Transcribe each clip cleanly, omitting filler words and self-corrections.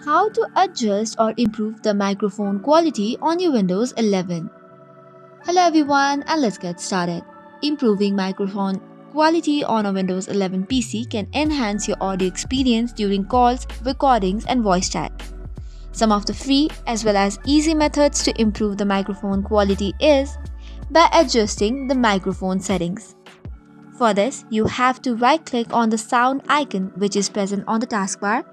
How to adjust or improve the microphone quality on your Windows 11. Hello everyone, and let's get started. Improving microphone quality on a Windows 11 PC can enhance your audio experience during calls, recordings, and voice chat. Some of the free as well as easy methods to improve the microphone quality is by adjusting the microphone settings. For this, you have to right click on the sound icon which is present on the taskbar,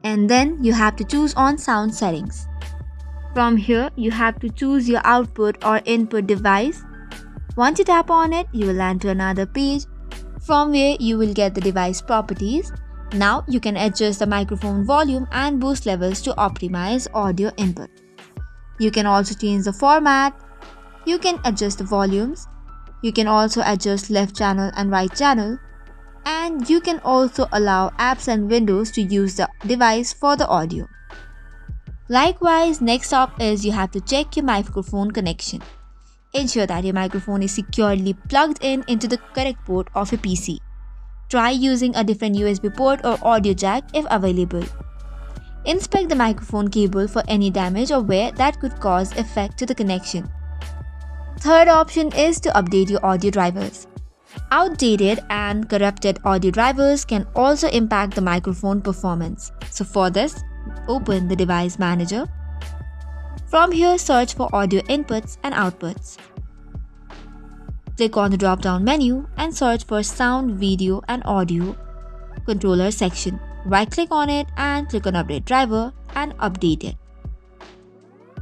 and then you have to choose on sound settings. From here, you have to choose your output or input device. Once you tap on it, you will land to another page from where you will get the device properties. Now you can adjust the microphone volume and boost levels to optimize audio input. You can also change the format. You can adjust the volumes. You can also adjust left channel and right channel. And you can also allow apps and windows to use the device for the audio. Likewise, next up is you have to check your microphone connection. Ensure that your microphone is securely plugged in into the correct port of your PC. Try using a different USB port or audio jack if available. Inspect the microphone cable for any damage or wear that could cause effect to the connection. Third option is to update your audio drivers. Outdated and corrupted audio drivers can also impact the microphone performance. So for this, open the device manager. From here, search for audio inputs and outputs. Click on the drop-down menu and search for sound, video and audio controller section. Right-click on it and click on update driver and update it.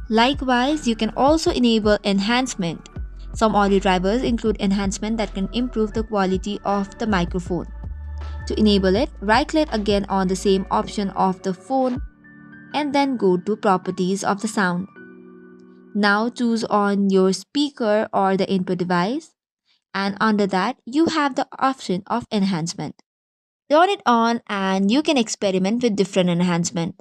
Likewise, you can also enable enhancement. Some audio drivers include enhancement that can improve the quality of the microphone. To enable it, right-click again on the same option of the phone and then go to properties of the sound. Now choose on your speaker or the input device, and under that you have the option of enhancement. Turn it on and you can experiment with different enhancement.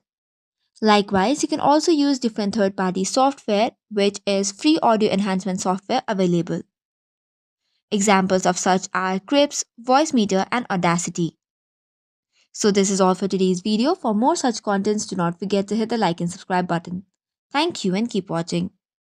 Likewise, you can also use different third-party software which is free audio enhancement software available. Examples of such are Crips, Voicemeeter and Audacity. So this is all for today's video. For more such contents, do not forget to hit the like and subscribe button. Thank you and keep watching.